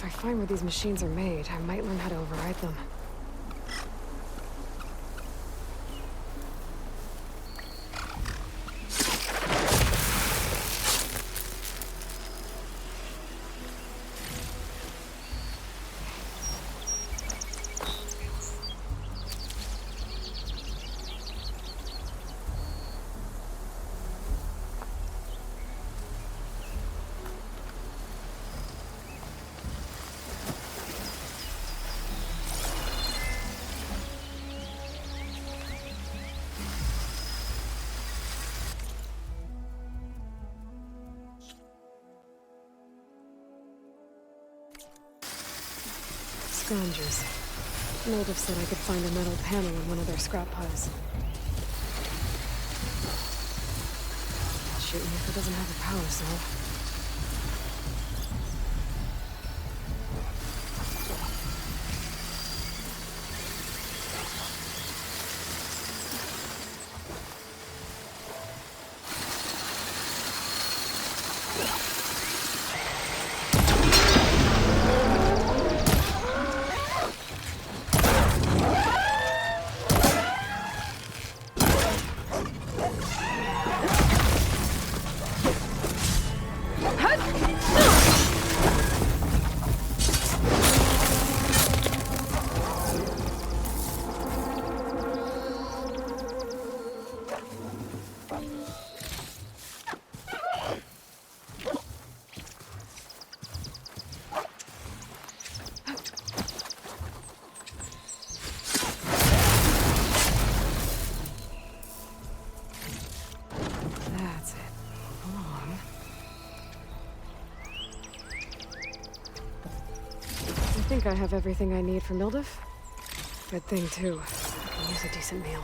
I find where these machines are made, I might learn how to override them. Scroungers. Moldov said I could find a metal panel in one of their scrap piles. Shoot me if it doesn't have a power cell. I think I have everything I need for Mildov. Good thing, too. I can use a decent meal.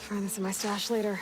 Find this in my stash later.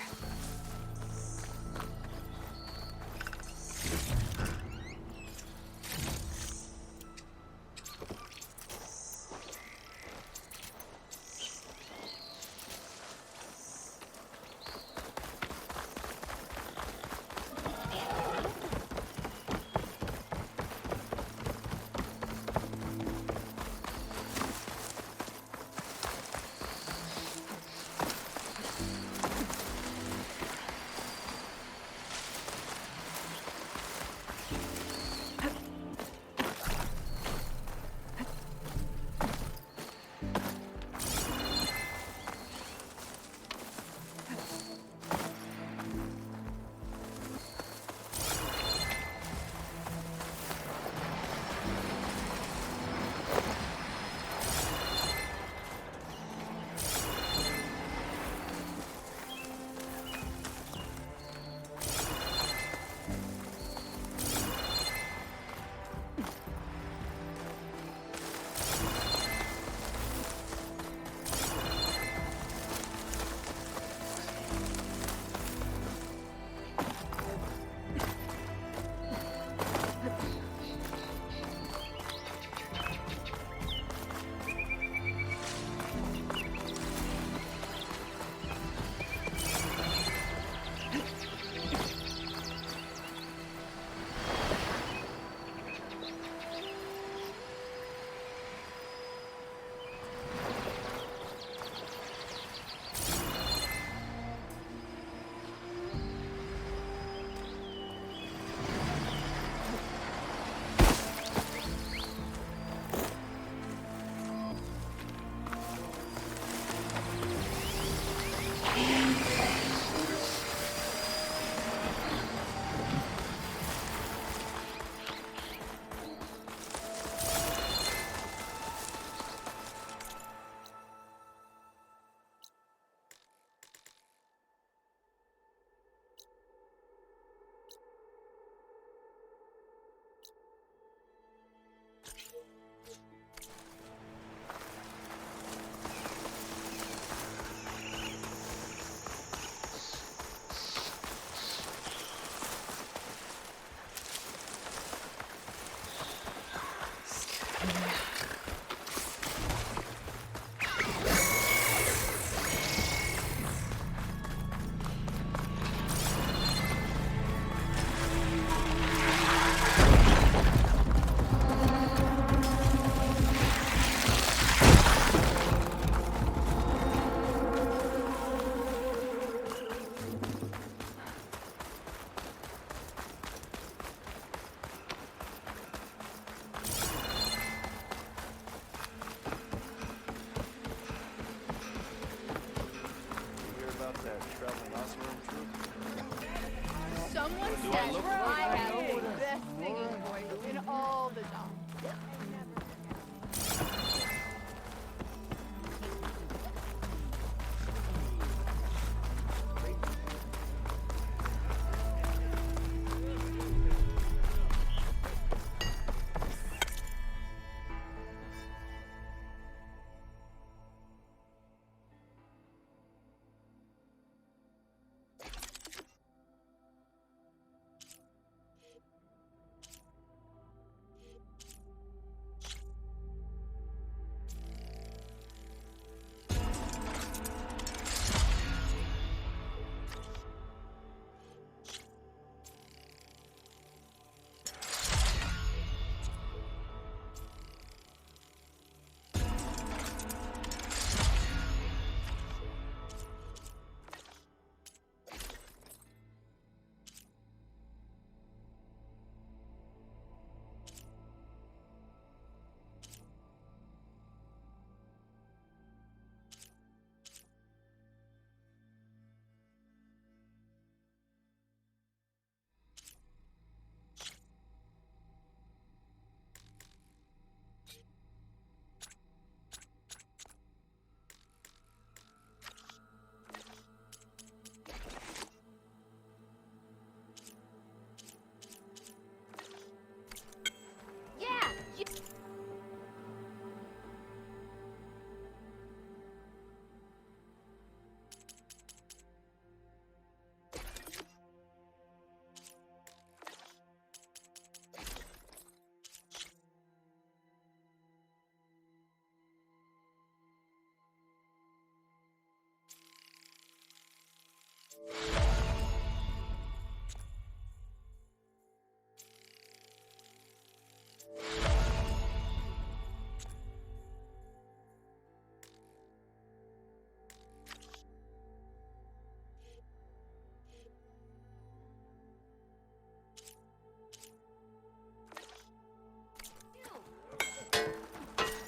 says I have the best singing voice in all the genres.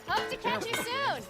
Hope to catch you soon!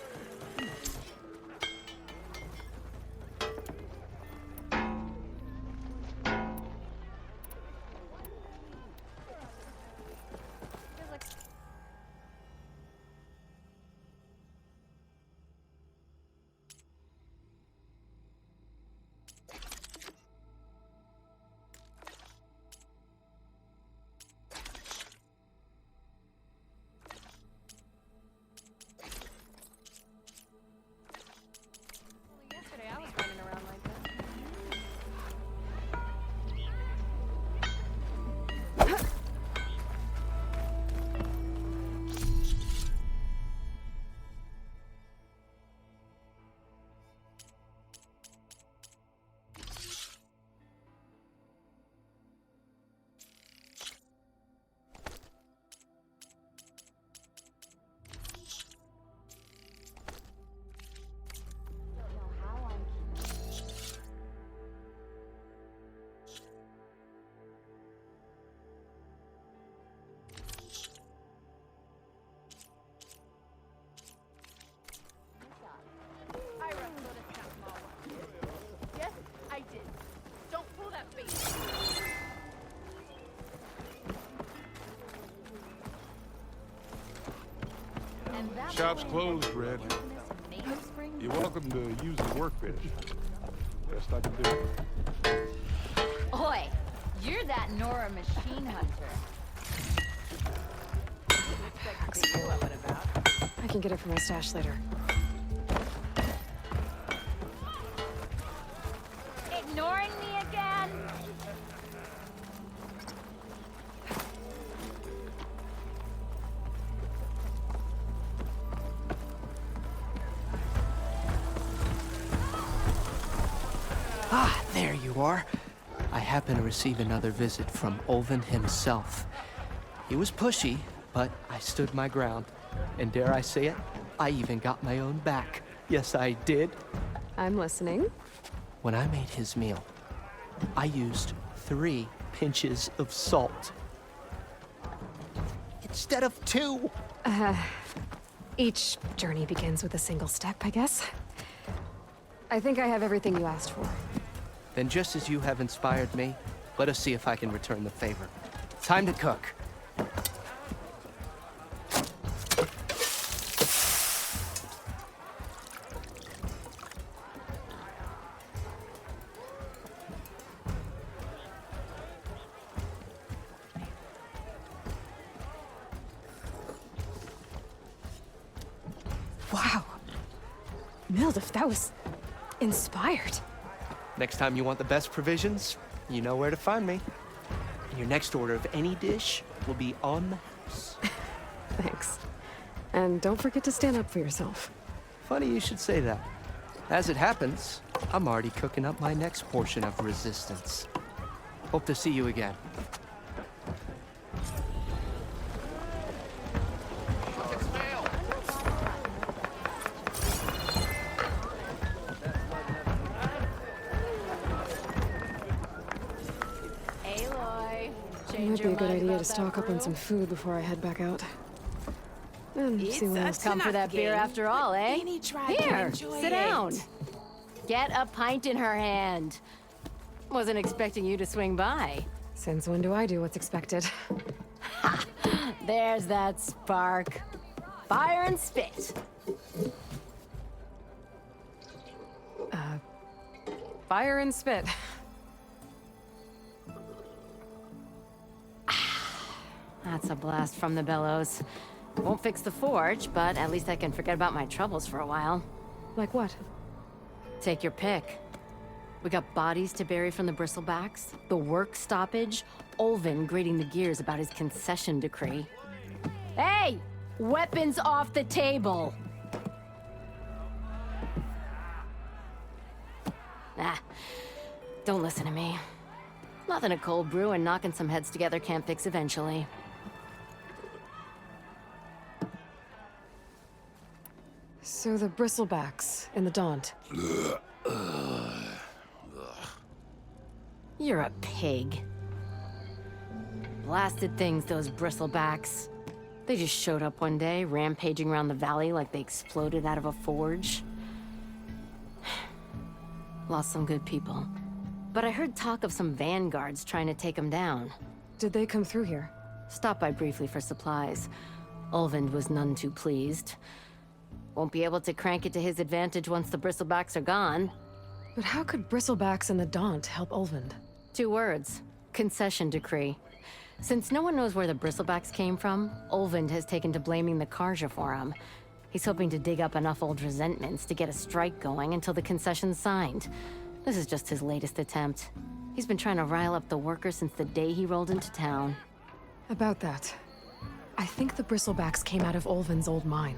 Yesterday I was running around like that. I wrote a cat mom. Yes, I did. Don't pull that face. And that Shop's closed, Red. Spring? You're welcome to use the workbench. Best I can do. Oi, you're that Nora machine hunter. I can get it from my stash later. Ignoring me again? Ah, there you are. I happen to receive another visit from Olvin himself. He was pushy, but I stood my ground. And dare I say it, I even got my own back. Yes, I did. I'm listening. When I made his meal, I used 3 pinches of salt. Instead of 2. Each journey begins with a single step, I guess. I think I have everything you asked for. Then just as you have inspired me, Let us see if I can return the favor. Time to cook. Wow. Mildef, that was inspired. Next time you want the best provisions, you know where to find me. Your next order of any dish will be on the house. Thanks. And don't forget to stand up for yourself. Funny you should say that. As it happens, I'm already cooking up my next portion of resistance. Hope to see you again. Aloy, It change might be your a good mind idea about to stock that up on some brew? food before I head back out. And see what else. Come for that beer after all, eh? Any try to Here, enjoy sit it. down. Get a pint in her hand. Wasn't expecting you to swing by. Since when do I do what's expected? There's that spark. Fire and spit. Fire and spit. That's a blast from the bellows. Won't fix the forge, but at least I can forget about my troubles for a while. Like what? Take your pick. We got bodies to bury from the bristlebacks, the work stoppage, Olvin grating the gears about his concession decree. Hey! Weapons off the table! Ah, don't listen to me. Nothing a cold brew and knocking some heads together can't fix eventually. So the bristlebacks and the Daunt. You're a pig. Blasted things, those bristlebacks. They just showed up one day, rampaging around the valley like they exploded out of a forge. Lost some good people. But I heard talk of some vanguards trying to take them down. Did they come through here? Stopped by briefly for supplies. Ulvund was none too pleased. Won't be able to crank it to his advantage once the bristlebacks are gone. But how could bristlebacks and the Daunt help Ulvund? 2 words. Concession decree. Since no one knows where the bristlebacks came from, Ulvund has taken to blaming the Karja for him. He's hoping to dig up enough old resentments to get a strike going until the concession's signed. This is just his latest attempt. He's been trying to rile up the workers since the day he rolled into town. About that. I think the bristlebacks came out of Ulvund's old mine.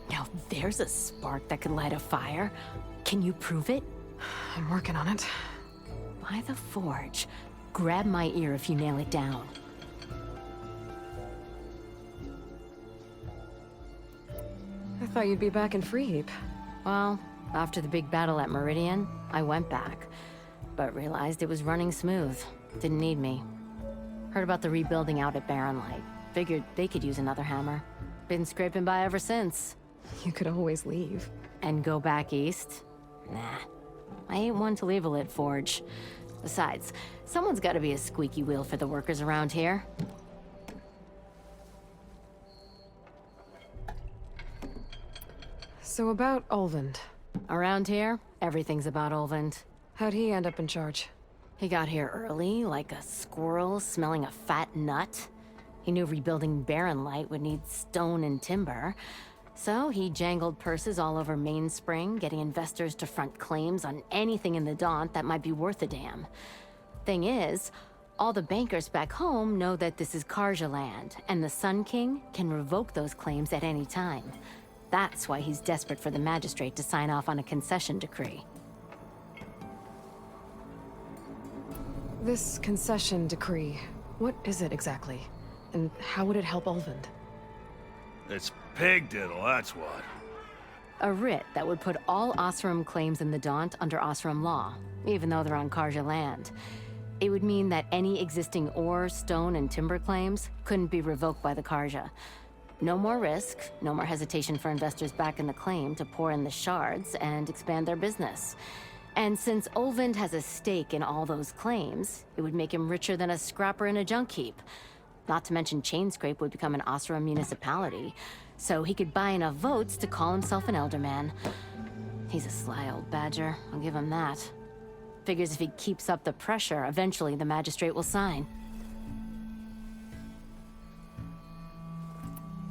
Now there's a spark that could light a fire. Can you prove it? I'm working on it. By the forge. Grab my ear if you nail it down. I thought you'd be back in Freeheap. Well, after the big battle at Meridian, I went back. But realized it was running smooth. Didn't need me. Heard about the rebuilding out at Barren Light. Figured they could use another hammer. Been scraping by ever since. You could always leave. And go back east? Nah. I ain't one to leave a lit forge. Besides, someone's gotta be a squeaky wheel for the workers around here. So about Ulvund. Around here, everything's about Ulvund. How'd he end up in charge? He got here early, like a squirrel smelling a fat nut. He knew rebuilding Barren Light would need stone and timber. So he jangled purses all over Mainspring, getting investors to front claims on anything in the Daunt that might be worth a damn. Thing is, all the bankers back home know that this is Karja land, and the Sun King can revoke those claims at any time. That's why he's desperate for the magistrate to sign off on a concession decree. This concession decree, what is it exactly? And how would it help Ulvund? It's pig diddle, that's what. A writ that would put all Osram claims in the Daunt under Osram law, even though they're on Karja land. It would mean that any existing ore, stone, and timber claims couldn't be revoked by the Karja. No more risk, no more hesitation for investors back in the claim to pour in the shards and expand their business. And since Olvind has a stake in all those claims, it would make him richer than a scrapper in a junk heap. Not to mention Chainscrape would become an Osra municipality, so he could buy enough votes to call himself an elderman. He's a sly old badger, I'll give him that. Figures if he keeps up the pressure, eventually the magistrate will sign.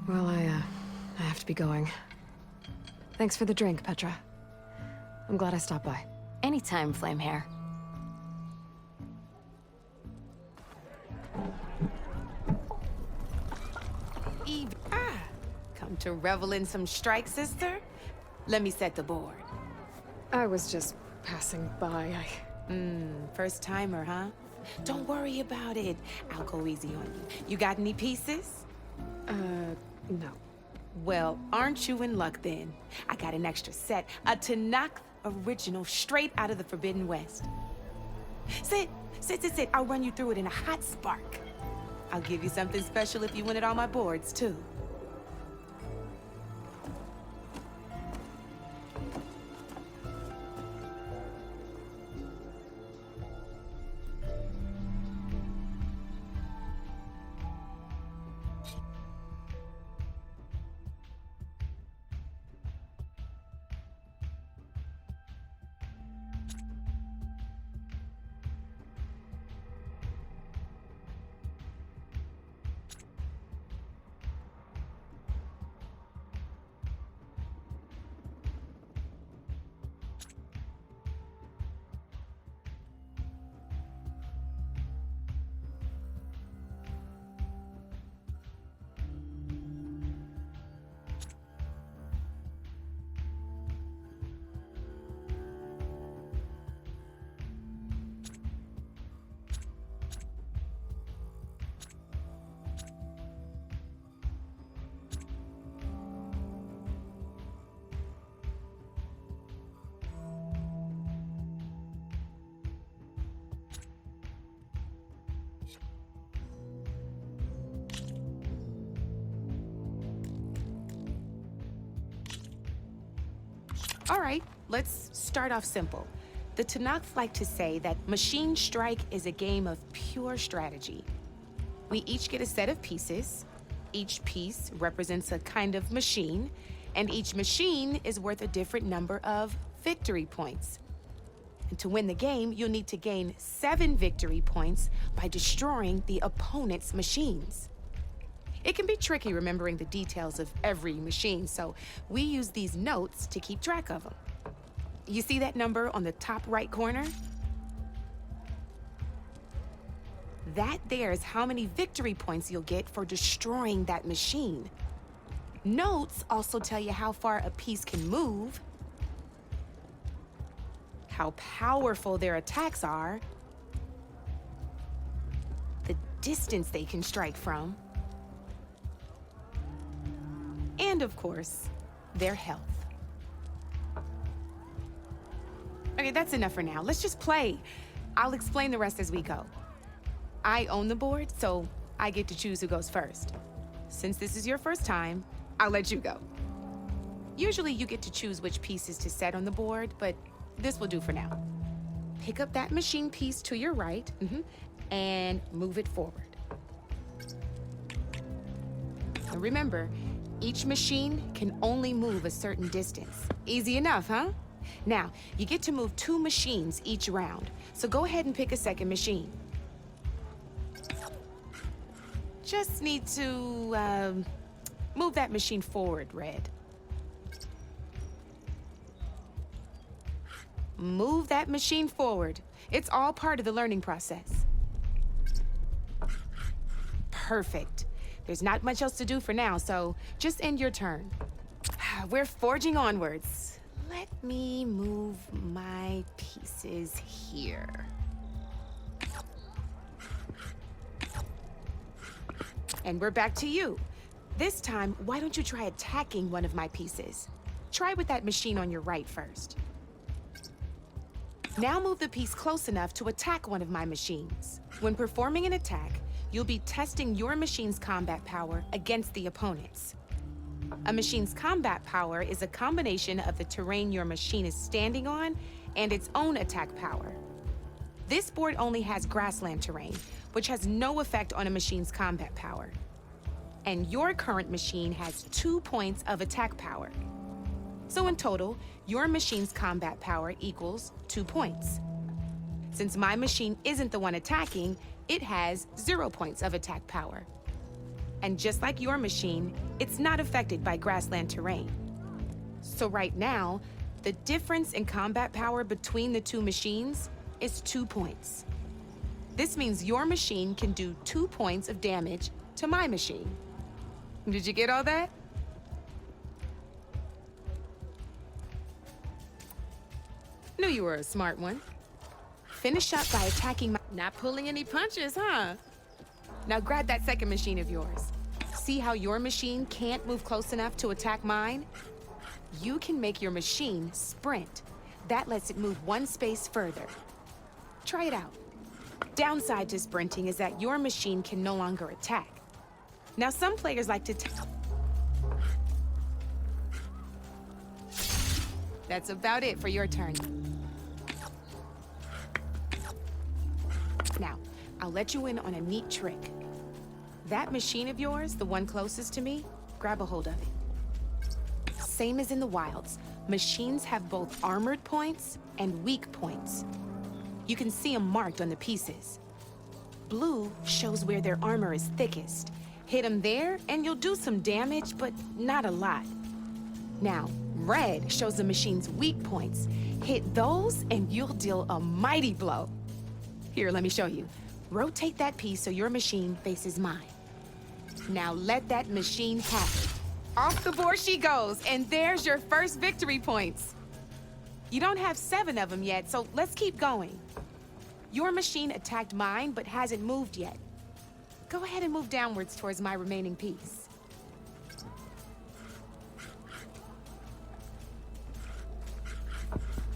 Well, I have to be going. Thanks for the drink, Petra. I'm glad I stopped by. Anytime, Flamehair. Eve, come to revel in some strike, sister? Let me set the board. I was just passing by. First timer, huh? Don't worry about it. I'll go easy on you. You got any pieces? No. Well, aren't you in luck then? I got an extra set, a Tanakh original straight out of the Forbidden West. Sit. I'll run you through it in a hot spark. I'll give you something special if you win it on my boards, too. All right, let's start off simple. The Tanakh like to say that Machine Strike is a game of pure strategy. We each get a set of pieces. Each piece represents a kind of machine, and each machine is worth a different number of victory points. And to win the game, you'll need to gain 7 victory points by destroying the opponent's machines. It can be tricky remembering the details of every machine, so we use these notes to keep track of them. You see that number on the top right corner? That there is how many victory points you'll get for destroying that machine. Notes also tell you how far a piece can move, how powerful their attacks are, the distance they can strike from, and of course, their health. Okay, that's enough for now. Let's just play. I'll explain the rest as we go. I own the board, so I get to choose who goes first. Since this is your first time, I'll let you go. Usually you get to choose which pieces to set on the board, but this will do for now. Pick up that machine piece to your right, and move it forward. And remember, each machine can only move a certain distance. Easy enough, huh? Now, you get to move 2 machines each round, so go ahead and pick a second machine. Just need to, move that machine forward, Red. Move that machine forward. It's all part of the learning process. Perfect. There's not much else to do for now, so just end your turn. We're forging onwards. Let me move my pieces here. And we're back to you. This time, why don't you try attacking one of my pieces? Try with that machine on your right first. Now move the piece close enough to attack one of my machines. When performing an attack, you'll be testing your machine's combat power against the opponent's. A machine's combat power is a combination of the terrain your machine is standing on and its own attack power. This board only has grassland terrain, which has no effect on a machine's combat power. And your current machine has 2 points of attack power. So in total, your machine's combat power equals 2 points. Since my machine isn't the one attacking, it has 0 points of attack power. And just like your machine, it's not affected by grassland terrain. So right now, the difference in combat power between the two machines is 2 points. This means your machine can do 2 points of damage to my machine. Did you get all that? Knew you were a smart one. Finish up by attacking my... Not pulling any punches, huh? Now grab that second machine of yours. See how your machine can't move close enough to attack mine? You can make your machine sprint. That lets it move 1 space further. Try it out. Downside to sprinting is that your machine can no longer attack. Now some players like to... That's about it for your turn. Now, I'll let you in on a neat trick. That machine of yours, the one closest to me, grab a hold of it. Same as in the wilds, machines have both armored points and weak points. You can see them marked on the pieces. Blue shows where their armor is thickest. Hit them there, and you'll do some damage, but not a lot. Now, red shows the machine's weak points. Hit those, and you'll deal a mighty blow. Here, let me show you. Rotate that piece so your machine faces mine. Now let that machine have it. Off the board she goes, and there's your first victory points. You don't have 7 of them yet, so let's keep going. Your machine attacked mine, but hasn't moved yet. Go ahead and move downwards towards my remaining piece.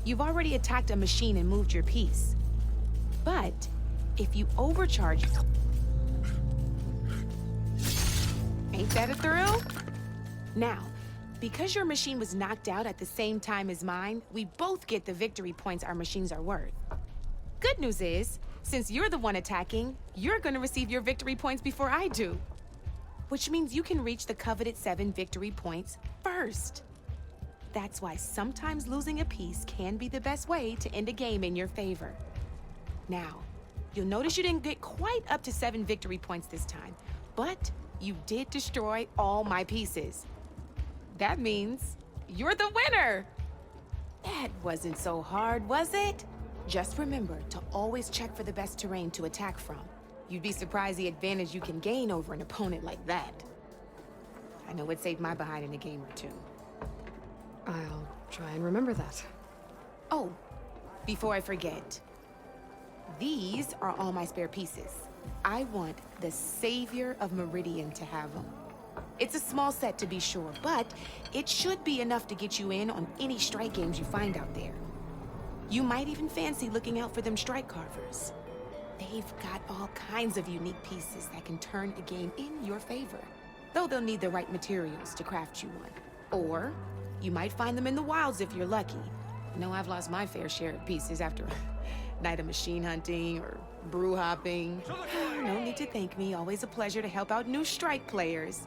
You've already attacked a machine and moved your piece. But if you overcharge... Ain't that a thrill? Now, because your machine was knocked out at the same time as mine, we both get the victory points our machines are worth. Good news is, since you're the one attacking, you're gonna receive your victory points before I do. Which means you can reach the coveted 7 victory points first. That's why sometimes losing a piece can be the best way to end a game in your favor. Now, you'll notice you didn't get quite up to 7 victory points this time, but you did destroy all my pieces. That means you're the winner! That wasn't so hard, was it? Just remember to always check for the best terrain to attack from. You'd be surprised the advantage you can gain over an opponent like that. I know it saved my behind in a game or two. I'll try and remember that. Oh, before I forget, these are all my spare pieces. I want the Savior of Meridian to have them. It's a small set to be sure, but it should be enough to get you in on any strike games you find out there. You might even fancy looking out for them strike carvers. They've got all kinds of unique pieces that can turn a game in your favor, though they'll need the right materials to craft you one. Or you might find them in the wilds if you're lucky. I know I've lost my fair share of pieces after a night of machine hunting or brew hopping. No need to thank me. Always a pleasure to help out new strike players.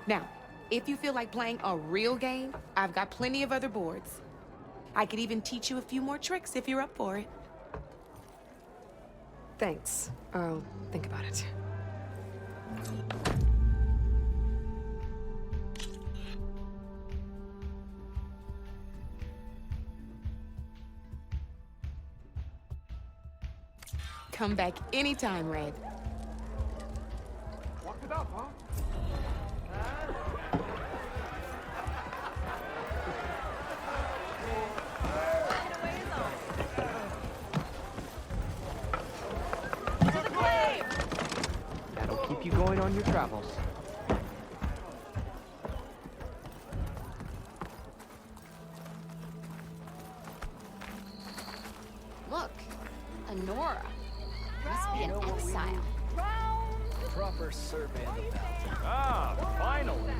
Now, if you feel like playing a real game, I've got plenty of other boards. I could even teach you a few more tricks if you're up for it. Thanks. I'll think about it. Come back anytime, Red. Walk it up, huh? That'll keep you going on your travels. Look, Honora. Must be an exile. Proper survey of the mountain. Ah, finally.